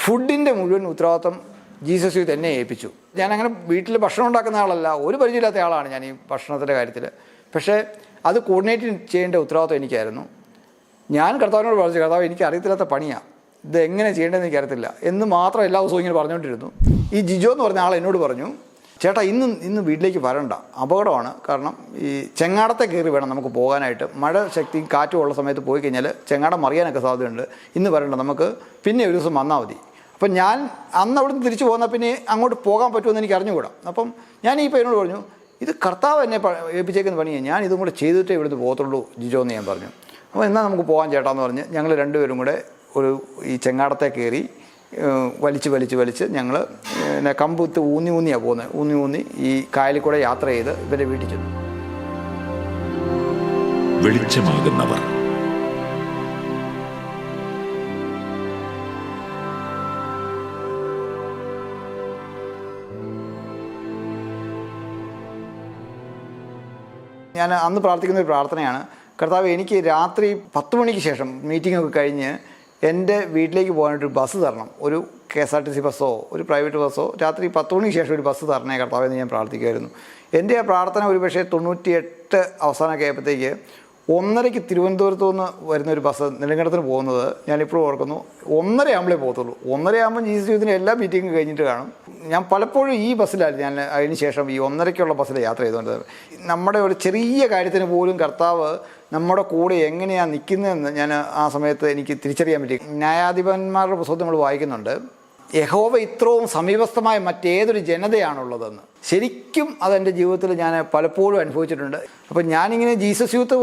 ഫുഡിൻ്റെ മുഴുവൻ ഉത്തരവാദിത്വം ജീസസ് യൂത്ത് എന്നെ ഏൽപ്പിച്ചു. ഞാനങ്ങനെ വീട്ടിൽ ഭക്ഷണം ഉണ്ടാക്കുന്ന ആളല്ല, ഒരു പരിചയമില്ലാത്ത ആളാണ് ഞാൻ ഈ ഭക്ഷണത്തിൻ്റെ കാര്യത്തിൽ. പക്ഷേ അത് കോർഡിനേറ്റ് ചെയ്യേണ്ട ഉത്തരവാദിത്വം എനിക്കായിരുന്നു. ഞാൻ കർത്താവിനോട് പറഞ്ഞു, കർത്താവ് എനിക്ക് അറിയത്തില്ലാത്ത പണിയാണ്, ഇത് എങ്ങനെ ചെയ്യേണ്ടതെന്ന് എനിക്കറിയത്തില്ല എന്ന് മാത്രം എല്ലാ ദിവസവും ഇങ്ങനെ പറഞ്ഞുകൊണ്ടിരുന്നു. ഈ ജിജോ എന്ന് പറഞ്ഞ ആൾ എന്നോട് പറഞ്ഞു, ചേട്ടാ ഇന്ന് വീട്ടിലേക്ക് വരണ്ട, അപകടമാണ്. കാരണം ഈ ചെങ്ങാടത്തെ കയറി വേണം നമുക്ക് പോകാനായിട്ട്. മഴ ശക്തിയും കാറ്റും ഉള്ള സമയത്ത് പോയി കഴിഞ്ഞാൽ ചെങ്ങാടം മറിയാനൊക്കെ സാധ്യതയുണ്ട്. ഇന്ന് വരണ്ട, നമുക്ക് പിന്നെ ഒരു ദിവസം വന്നാൽ മതി. അപ്പം ഞാൻ അന്ന് അവിടുന്ന് തിരിച്ചു പോകുന്നാൽ പിന്നെ അങ്ങോട്ട് പോകാൻ പറ്റുമെന്ന് എനിക്ക് അറിഞ്ഞുകൂടാ. അപ്പം ഞാൻ ഈ പയ്യനോട് പറഞ്ഞു, ഇത് കർത്താവ് എന്നെ ഏൽപ്പിച്ചേക്കുന്ന പണിയാണ്, ഞാൻ ഇതും കൂടെ ചെയ്തിട്ടേ ഇവിടുന്ന് പോകത്തുള്ളൂ ജിജോ എന്ന് ഞാൻ പറഞ്ഞു. അപ്പോൾ എന്നാൽ നമുക്ക് പോകാൻ ചേട്ടാന്ന് പറഞ്ഞ് ഞങ്ങൾ രണ്ടുപേരും കൂടെ ഈ ചെങ്ങാടത്തെ കയറി വലിച്ച് ഞങ്ങൾ കമ്പുത്ത് ഊന്നിയാണ് പോകുന്നത്. ഊന്നി ഈ കായലിൽ കൂടെ യാത്ര ചെയ്ത് ഇവരെ വീട്ടിൽ ചെന്നു. വെളിച്ചമാകുന്നവർ. ഞാൻ അന്ന് പ്രാർത്ഥിക്കുന്ന ഒരു പ്രാർത്ഥനയാണ്, കർത്താവ് എനിക്ക് രാത്രി 10 മണിക്ക് ശേഷം മീറ്റിങ്ങൊക്കെ കഴിഞ്ഞ് എൻ്റെ വീട്ടിലേക്ക് പോകാനായിട്ടൊരു ബസ് തരണം. ഒരു KSRTC ബസ്സോ ഒരു പ്രൈവറ്റ് ബസ്സോ രാത്രി 10 മണിക്ക് ശേഷം ഒരു ബസ് തരണേ കർത്താവ് എന്ന് ഞാൻ പ്രാർത്ഥിക്കുമായിരുന്നു. എൻ്റെ ആ പ്രാർത്ഥന ഒരു പക്ഷേ 98 അവസാനമൊക്കെ ആയപ്പോഴത്തേക്ക് 1:30 തിരുവനന്തപുരത്തു നിന്ന് വരുന്നൊരു ബസ് നെടുങ്കണ്ടത്തിന് പോകുന്നത് ഞാനിപ്പോഴും ഓർക്കുന്നു. 1:30 ആകുമ്പോഴേ പോകത്തുള്ളൂ. 1:30 ആകുമ്പോൾ ജീസസ് യൂത്തിൻ്റെ എല്ലാ മീറ്റിങ്ങും കഴിഞ്ഞിട്ട് കാണും. ഞാൻ പലപ്പോഴും ഈ ബസ്സിലായിരുന്നു ഞാൻ അതിന് ശേഷം ഈ 1:30ക്കുള്ള ബസ്സിൽ യാത്ര ചെയ്തുകൊണ്ടത്. നമ്മുടെ ഒരു ചെറിയ കാര്യത്തിന് പോലും കർത്താവ് നമ്മുടെ കൂടെ എങ്ങനെയാണ് നിൽക്കുന്നതെന്ന് ഞാൻ ആ സമയത്ത് എനിക്ക് തിരിച്ചറിയാൻ പറ്റി. ന്യായാധിപന്മാരുടെ പുസ്തകത്തിൽ നമ്മൾ വായിക്കുന്നുണ്ട്, യഹോവ ഇത്രയും സമീപസ്ഥമായ മറ്റേതൊരു ജനതയാണുള്ളതെന്ന്. ശരിക്കും അതെൻ്റെ ജീവിതത്തിൽ ഞാൻ പലപ്പോഴും അനുഭവിച്ചിട്ടുണ്ട്. അപ്പം ഞാനിങ്ങനെ ജീസസ് യൂത്ത്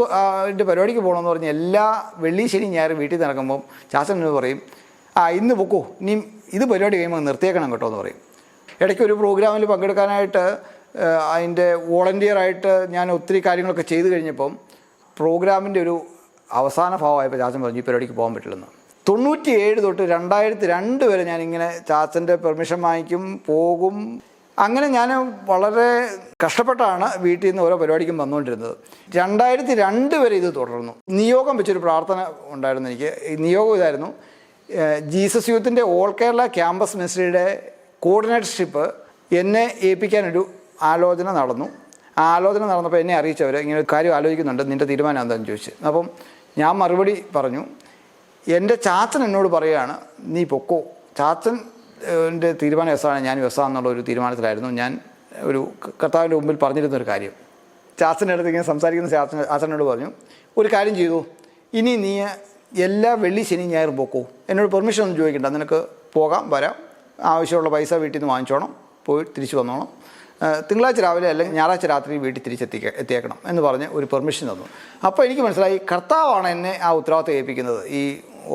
പരിപാടിക്ക് പോകണമെന്ന് പറഞ്ഞ് എല്ലാ വെള്ളി ശനി ഞായർ വീട്ടിൽ നടക്കുമ്പം ചാച്ചൻ എന്ന് പറയും, ഇന്ന് പൊക്കോ, ഇനി ഇത് പരിപാടി കഴിയുമ്പോൾ നിർത്തിയേക്കണം കേട്ടോ എന്ന് പറയും. ഇടയ്ക്ക് ഒരു പ്രോഗ്രാമിൽ പങ്കെടുക്കാനായിട്ട് അതിൻ്റെ വോളണ്ടിയറായിട്ട് ഞാൻ ഒത്തിരി കാര്യങ്ങളൊക്കെ ചെയ്തു കഴിഞ്ഞപ്പം പ്രോഗ്രാമിൻ്റെ ഒരു അവസാന ഭാവമായപ്പോൾ ചാച്ചൻ പറഞ്ഞു ഈ പരിപാടിക്ക് പോകാൻ പറ്റില്ലെന്ന്. 97 തൊട്ട് 2002 വരെ ഞാനിങ്ങനെ ചാച്ചൻ്റെ പെർമിഷൻ വാങ്ങിക്കും, പോകും. അങ്ങനെ ഞാൻ വളരെ കഷ്ടപ്പെട്ടാണ് വീട്ടിൽ നിന്ന് ഓരോ പരിപാടിക്കും വന്നുകൊണ്ടിരുന്നത്. 2002 വരെ ഇത് തുടർന്നു. നിയോഗം വെച്ചൊരു പ്രാർത്ഥന ഉണ്ടായിരുന്നു എനിക്ക്. ഈ നിയോഗം ഇതായിരുന്നു, ജീസസ് യൂത്തിൻ്റെ ഓൾ കേരള ക്യാമ്പസ് മിനിസ്ട്രിയുടെ കോർഡിനേറ്റർഷിപ്പ് എന്നെ ഏൽപ്പിക്കാനൊരു ആലോചന നടന്നു. ആ ആലോചന നടന്നപ്പോൾ എന്നെ അറിയിച്ചവർ ഇങ്ങനെ ഒരു കാര്യം ആലോചിക്കുന്നുണ്ട്, നിൻ്റെ തീരുമാനം എന്താണെന്ന് ചോദിച്ചു. അപ്പം ഞാൻ മറുപടി പറഞ്ഞു, എൻ്റെ ചാച്ചൻ എന്നോട് പറയുകയാണ് നീ പൊക്കോ. ചാച്ചൻ്റെ തീരുമാനം എസ്സാണ്, ഞാൻ എസ്സാന്നുള്ള ഒരു തീരുമാനത്തിലായിരുന്നു. ഞാൻ ഒരു കർത്താവിൻ്റെ മുമ്പിൽ പറഞ്ഞിരുന്നൊരു കാര്യം. ചാച്ചൻ്റെ അടുത്ത് ഇങ്ങനെ സംസാരിക്കുന്ന ചാച്ചനോട് പറഞ്ഞു, ഒരു കാര്യം ചെയ്തു, ഇനി നീ എല്ലാ വെള്ളി ശനി ഞായറും പൊക്കോ, എന്നോട് പെർമിഷൻ ഒന്നും ചോദിക്കണ്ട, നിനക്ക് പോകാം വരാം, ആവശ്യമുള്ള പൈസ വീട്ടിൽ നിന്ന് വാങ്ങിച്ചോണം, പോയി തിരിച്ചു വന്നോണം, തിങ്കളാഴ്ച രാവിലെ അല്ലെങ്കിൽ ഞായറാഴ്ച രാത്രി വീട്ടിൽ തിരിച്ചെത്തിയേക്കണം എന്ന് പറഞ്ഞ് ഒരു പെർമിഷൻ തന്നു. അപ്പോൾ എനിക്ക് മനസ്സിലായി കർത്താവാണ് എന്നെ ആ ഉത്തരവാദിത്വം ഏൽപ്പിക്കുന്നത്. ഈ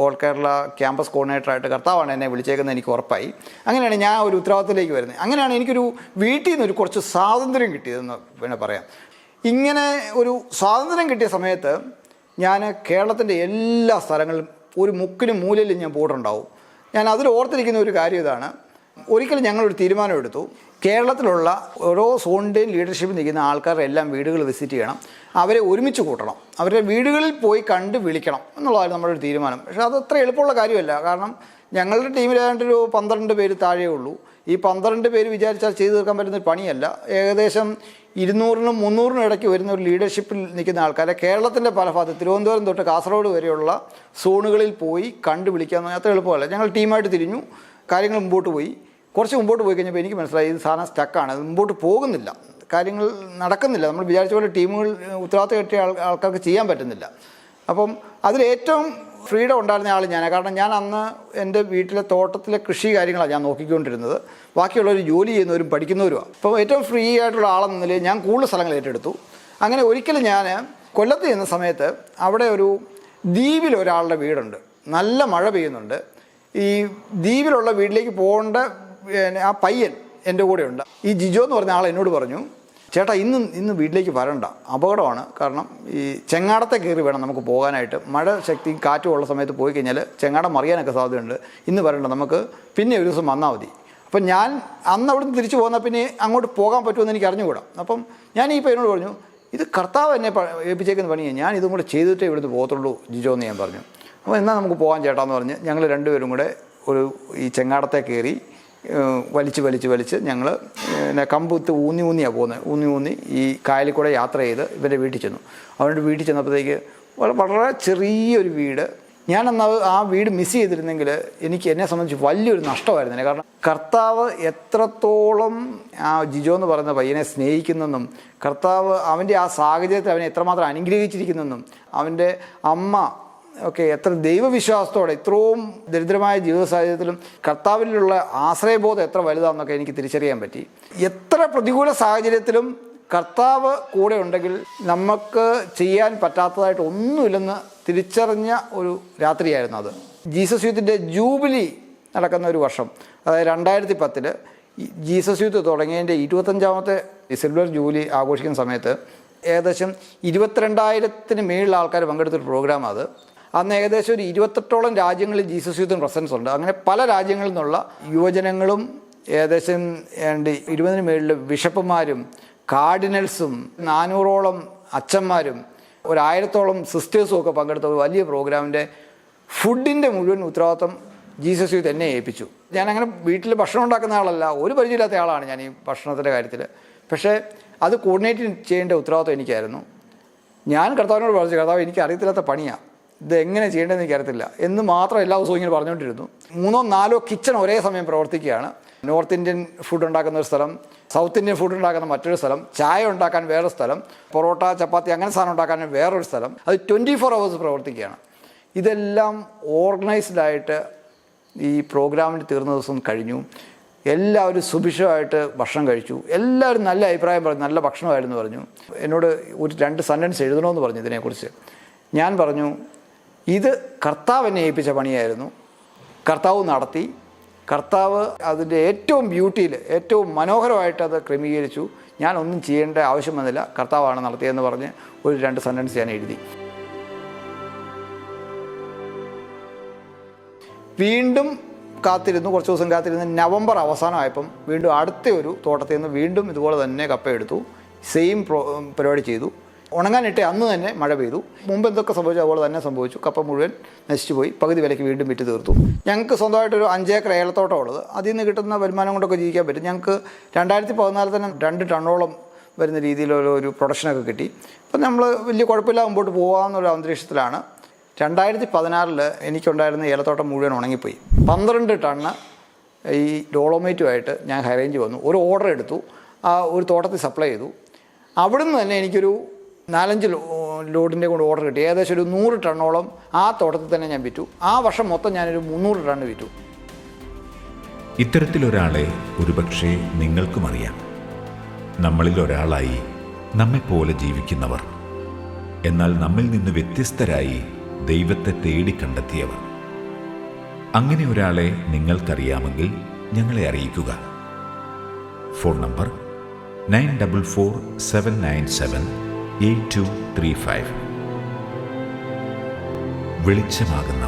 ഓൾ കേരള ക്യാമ്പസ് കോർഡിനേറ്ററായിട്ട് കർത്താവാണ് എന്നെ വിളിച്ചേക്കുന്നത് എനിക്ക് ഉറപ്പായി. അങ്ങനെയാണ് ഞാൻ ഒരു ഉത്തരവാദിത്തത്തിലേക്ക് വരുന്നത്. അങ്ങനെയാണ് എനിക്കൊരു വീട്ടിൽ നിന്ന് കുറച്ച് സ്വാതന്ത്ര്യം കിട്ടിയതെന്ന് പിന്നെ പറയാം. ഇങ്ങനെ ഒരു സ്വാതന്ത്ര്യം കിട്ടിയ സമയത്ത് ഞാൻ കേരളത്തിൻ്റെ എല്ലാ സ്ഥലങ്ങളിലും ഒരു മുക്കിലും മൂലയിലും ഞാൻ പോയിട്ടുണ്ടാവും. ഞാൻ അതിൽ ഓർത്തിരിക്കുന്ന ഒരു കാര്യം ഇതാണ്, ഒരിക്കലും ഞങ്ങളൊരു തീരുമാനം എടുത്തു, കേരളത്തിലുള്ള ഓരോ സോണിൻ്റെയും ലീഡർഷിപ്പിൽ നിൽക്കുന്ന ആൾക്കാരുടെ എല്ലാം വീടുകൾ വിസിറ്റ് ചെയ്യണം, അവരെ ഒരുമിച്ച് കൂട്ടണം, അവരുടെ വീടുകളിൽ പോയി കണ്ട് വിളിക്കണം എന്നുള്ളതായിരുന്നു നമ്മുടെ ഒരു തീരുമാനം. പക്ഷേ അത് അത്ര എളുപ്പമുള്ള കാര്യമല്ല. കാരണം ഞങ്ങളുടെ ടീമിലായിട്ടൊരു 12 പേര് താഴെ ഉള്ളൂ. ഈ 12 പേര് വിചാരിച്ചാൽ ചെയ്തു തീർക്കാൻ പറ്റുന്ന പണിയല്ല. ഏകദേശം 200-നും 300-നും ഇടയ്ക്ക് വരുന്ന ഒരു ലീഡർഷിപ്പിൽ നിൽക്കുന്ന ആൾക്കാരെ കേരളത്തിൻ്റെ പല ഭാഗത്ത് തിരുവനന്തപുരം തൊട്ട് കാസർഗോഡ് വരെയുള്ള സോണുകളിൽ പോയി കണ്ടു വിളിക്കാമെന്ന് അത്ര എളുപ്പമല്ല. ഞങ്ങൾ ടീമായിട്ട് തിരിഞ്ഞു, കാര്യങ്ങൾ മുമ്പോട്ട് പോയി. കുറച്ച് മുമ്പോട്ട് പോയി കഴിഞ്ഞപ്പോൾ എനിക്ക് മനസ്സിലായി ഇത് സാധനം സ്റ്റക്കാണ്, അത് മുമ്പോട്ട് പോകുന്നില്ല, കാര്യങ്ങൾ നടക്കുന്നില്ല, നമ്മൾ വിചാരിച്ച പോലെ ടീമുകൾ ഉത്തരവാദിത്തം കിട്ടിയ ആൾക്കാർക്ക് ചെയ്യാൻ പറ്റുന്നില്ല. അപ്പം അതിലേറ്റവും ഫ്രീഡം ഉണ്ടായിരുന്ന ആൾ ഞാനാണ്. കാരണം ഞാൻ അന്ന് എൻ്റെ വീട്ടിലെ തോട്ടത്തിലെ കൃഷി കാര്യങ്ങളാണ് ഞാൻ നോക്കിക്കൊണ്ടിരുന്നത്. ബാക്കിയുള്ളവർ ജോലി ചെയ്യുന്നവരും പഠിക്കുന്നവരുമാണ്. അപ്പോൾ ഏറ്റവും ഫ്രീ ആയിട്ടുള്ള ആളെന്ന നിലയിൽ ഞാൻ കൂടുതൽ സ്ഥലങ്ങൾ ഏറ്റെടുത്തു. അങ്ങനെ ഒരിക്കലും ഞാൻ കൊല്ലത്ത് ചെന്ന സമയത്ത് അവിടെ ഒരു ദ്വീപിൽ ഒരാളുടെ വീടുണ്ട്, നല്ല മഴ പെയ്യുന്നുണ്ട്. ഈ ദ്വീപിലുള്ള വീട്ടിലേക്ക് പോകേണ്ട ആ പയ്യൻ എൻ്റെ കൂടെയുണ്ട്. ഈ ജിജോ എന്ന് പറഞ്ഞ ആൾ എന്നോട് പറഞ്ഞു, ചേട്ടാ ഇന്ന് വീട്ടിലേക്ക് വരണ്ട, അപകടമാണ്. കാരണം ഈ ചെങ്ങാടത്തെ കയറി വേണം നമുക്ക് പോകാനായിട്ട്. മഴ ശക്തിയും കാറ്റും ഉള്ള സമയത്ത് പോയി കഴിഞ്ഞാൽ ചെങ്ങാടം മറിയാനൊക്കെ സാധ്യതയുണ്ട്. ഇന്ന് വരണ്ട, നമുക്ക് പിന്നെ ഒരു ദിവസം വന്നാൽ മതി. അപ്പം ഞാൻ അന്ന് അവിടുന്ന് തിരിച്ചു പോകുന്നാൽ പിന്നെ അങ്ങോട്ട് പോകാൻ പറ്റുമെന്ന് എനിക്ക് അറിഞ്ഞുകൂടാ. അപ്പം ഞാൻ ഈ പയ്യനോട് പറഞ്ഞു, ഇത് കർത്താവ് എന്നെ ഏൽപ്പിച്ചേക്കുന്ന പണിയാണ്, ഞാൻ ഇതും കൂടെ ചെയ്തിട്ടേ ഇവിടുന്ന് പോകത്തുള്ളൂ ജിജോ എന്ന് ഞാൻ പറഞ്ഞു. അപ്പോൾ എന്നാൽ നമുക്ക് പോകാൻ ചേട്ടാന്ന് പറഞ്ഞ് ഞങ്ങൾ രണ്ടുപേരും കൂടെ ഈ ചെങ്ങാടത്തെ കയറി വലിച്ച് ഞങ്ങൾ കമ്പുത്ത് ഊന്നിയാണ് പോകുന്നത്. ഊന്നി ഈ കായലിൽ കൂടെ യാത്ര ചെയ്ത് ഇവൻ്റെ വീട്ടിൽ ചെന്നു. അവരുടെ വീട്ടിൽ ചെന്നപ്പോഴത്തേക്ക് വളരെ ചെറിയൊരു വീട്. ഞാനന്ന് ആ വീട് മിസ് ചെയ്തിരുന്നെങ്കിൽ എന്നെ സംബന്ധിച്ച് വലിയൊരു നഷ്ടമായിരുന്നു. കാരണം കർത്താവ് എത്രത്തോളം ആ ജിജോ എന്ന് പറയുന്ന പയ്യനെ സ്നേഹിക്കുന്നെന്നും കർത്താവ് അവൻ്റെ ആ സാഹചര്യത്തിൽ അവനെ എത്രമാത്രം അനുഗ്രഹിച്ചിരിക്കുന്നെന്നും അവൻ്റെ അമ്മ ഒക്കെ എത്ര ദൈവവിശ്വാസത്തോടെ ഇത്രയും ദരിദ്രമായ ജീവിത സാഹചര്യത്തിലും കർത്താവിലുള്ള ആശ്രയബോധം എത്ര വലുതാണെന്നൊക്കെ എനിക്ക് തിരിച്ചറിയാൻ പറ്റി. എത്ര പ്രതികൂല സാഹചര്യത്തിലും കർത്താവ് കൂടെ ഉണ്ടെങ്കിൽ നമുക്ക് ചെയ്യാൻ പറ്റാത്തതായിട്ട് ഒന്നുമില്ലെന്ന് തിരിച്ചറിഞ്ഞ ഒരു രാത്രിയായിരുന്നു അത്. ജീസസ് യൂത്തിൻ്റെ ജൂബിലി നടക്കുന്ന ഒരു വർഷം, അതായത് 2010 ജീസസ് യൂത്ത് തുടങ്ങിയതിൻ്റെ 25ാമത്തെ സിൽവർ ജൂബിലി ആഘോഷിക്കുന്ന സമയത്ത് ഏകദേശം 22,000 മേളിൽ ആൾക്കാർ പങ്കെടുത്തൊരു പ്രോഗ്രാമാണ് അത്. അന്ന് ഏകദേശം ഒരു 28ഓളം രാജ്യങ്ങളിൽ ജീസസ് യൂത്തിന് പ്രസൻസ് ഉണ്ട്. അങ്ങനെ പല രാജ്യങ്ങളിൽ നിന്നുള്ള യുവജനങ്ങളും ഏകദേശം 20 മേളിൽ ബിഷപ്പുമാരും കാർഡിനൽസും 400ഓളം അച്ഛന്മാരും 1000ഓളം സിസ്റ്റേഴ്സും ഒക്കെ പങ്കെടുത്ത ഒരു വലിയ പ്രോഗ്രാമിൻ്റെ ഫുഡിൻ്റെ മുഴുവൻ ഉത്തരവാദിത്വം ജീസസ് യൂത്ത് എന്നെ ഏൽപ്പിച്ചു. ഞാനങ്ങനെ വീട്ടിൽ ഭക്ഷണം ഉണ്ടാക്കുന്ന ആളല്ല, ഒരു പരിചയമില്ലാത്ത ആളാണ് ഞാൻ ഈ ഭക്ഷണത്തിൻ്റെ കാര്യത്തിൽ. പക്ഷേ അത് കോർഡിനേറ്റ് ചെയ്യേണ്ട ഉത്തരവാദിത്വം എനിക്കായിരുന്നു. ഞാൻ കർത്താവിനോട് പറഞ്ഞു, കർത്താവ് എനിക്ക് അറിയത്തില്ലാത്ത പണിയാണ്, ഇത് എങ്ങനെ ചെയ്യേണ്ടതെന്ന് എനിക്കറിയത്തില്ല എന്ന് മാത്രം എല്ലാ ദിവസവും ഇങ്ങനെ പറഞ്ഞുകൊണ്ടിരുന്നു. 3-4 കിച്ചൺ ഒരേ സമയം പ്രവർത്തിക്കുകയാണ്. നോർത്ത് ഇന്ത്യൻ ഫുഡ് ഉണ്ടാക്കുന്ന ഒരു സ്ഥലം, സൗത്ത് ഇന്ത്യൻ ഫുഡ് ഉണ്ടാക്കുന്ന മറ്റൊരു സ്ഥലം, ചായ ഉണ്ടാക്കാൻ വേറൊരു സ്ഥലം, പൊറോട്ട ചപ്പാത്തി അങ്ങനെ സാധനം ഉണ്ടാക്കാൻ വേറൊരു സ്ഥലം. അത് 24 hours പ്രവർത്തിക്കുകയാണ്. ഇതെല്ലാം ഓർഗനൈസ്ഡായിട്ട് ഈ പ്രോഗ്രാമിന് തീർന്ന ദിവസം കഴിഞ്ഞു. എല്ലാവരും സുഭിക്ഷമായിട്ട് ഭക്ഷണം കഴിച്ചു. എല്ലാവരും നല്ല അഭിപ്രായം പറഞ്ഞു, നല്ല ഭക്ഷണമായിരുന്നു പറഞ്ഞു. എന്നോട് ഒരു 2 സെൻറ്റൻസ് എഴുതണമെന്ന് പറഞ്ഞു ഇതിനെക്കുറിച്ച്. ഞാൻ പറഞ്ഞു, ഇത് കർത്താവ് എന്നെ ഏൽപ്പിച്ച പണിയായിരുന്നു, കർത്താവ് നടത്തി, കർത്താവ് അതിൻ്റെ ഏറ്റവും ബ്യൂട്ടിയിൽ ഏറ്റവും മനോഹരമായിട്ട് അത് ക്രമീകരിച്ചു, ഞാനൊന്നും ചെയ്യേണ്ട ആവശ്യം വന്നില്ല, കർത്താവാണ് നടത്തിയതെന്ന് പറഞ്ഞ് ഒരു 2 സെൻറ്റൻസ് ഞാൻ എഴുതി. വീണ്ടും കാത്തിരുന്നു, കുറച്ച് ദിവസം കാത്തിരുന്ന് നവംബർ അവസാനമായപ്പം വീണ്ടും അടുത്ത ഒരു തോട്ടത്തിൽ നിന്ന് വീണ്ടും ഇതുപോലെ തന്നെ കപ്പയെടുത്തു. സെയിം പരിപാടി ചെയ്തു. ഉണങ്ങാനിട്ട് അന്ന് തന്നെ മഴ പെയ്തു. മുമ്പ് എന്തൊക്കെ സംഭവിച്ചു അതുപോലെ തന്നെ സംഭവിച്ചു. കപ്പ മുഴുവൻ നശിച്ചു പോയി. പകുതി വിലയ്ക്ക് വീണ്ടും വിറ്റ് തീർത്തു. ഞങ്ങൾക്ക് സ്വന്തമായിട്ടൊരു 5 ഏക്കർ ഏലത്തോട്ടം ഉള്ളത്, അതിൽ നിന്ന് കിട്ടുന്ന വരുമാനം കൊണ്ടൊക്കെ ജീവിക്കാൻ പറ്റും. ഞങ്ങൾക്ക് 2014 തന്നെ 2 ടണ്ണോളം വരുന്ന രീതിയിലൊരു പ്രൊഡക്ഷനൊക്കെ കിട്ടി. അപ്പം നമ്മൾ വലിയ കുഴപ്പമില്ല മുമ്പോട്ട് പോകാമെന്നൊരു അന്തരീക്ഷത്തിലാണ്. 2016 എനിക്കുണ്ടായിരുന്ന ഏലത്തോട്ടം മുഴുവൻ ഉണങ്ങിപ്പോയി. 12 ടണ്ണ് ഈ ഡോളോമേറ്റുമായിട്ട് ഞാൻ ഹൈറേഞ്ച് വന്നു. ഒരു ഓർഡർ എടുത്തു, ആ ഒരു തോട്ടത്തിൽ സപ്ലൈ ചെയ്തു. അവിടുന്ന് തന്നെ എനിക്കൊരു 4-5 ലോഡിൻ്റെ കൊണ്ട് ഓർഡർ കിട്ടി. ഏകദേശം ഒരു 100 ടണ്ണോളം ആ തോട്ടത്തിൽ തന്നെ ഞാൻ വിറ്റു. ആ വർഷം മൊത്തം ഞാനൊരു 300 ടണ്ണ് വിറ്റു. ഇത്തരത്തിലൊരാളെ ഒരുപക്ഷെ നിങ്ങൾക്കും അറിയാം. നമ്മളിൽ ഒരാളായി നമ്മെപ്പോലെ ജീവിക്കുന്നവർ, എന്നാൽ നമ്മിൽ നിന്ന് വ്യത്യസ്തരായി ദൈവത്തെ തേടി കണ്ടെത്തിയവർ. അങ്ങനെ ഒരാളെ നിങ്ങൾക്കറിയാമെങ്കിൽ ഞങ്ങളെ അറിയിക്കുക. Phone number 9447978235. വെളിച്ചമാകുന്ന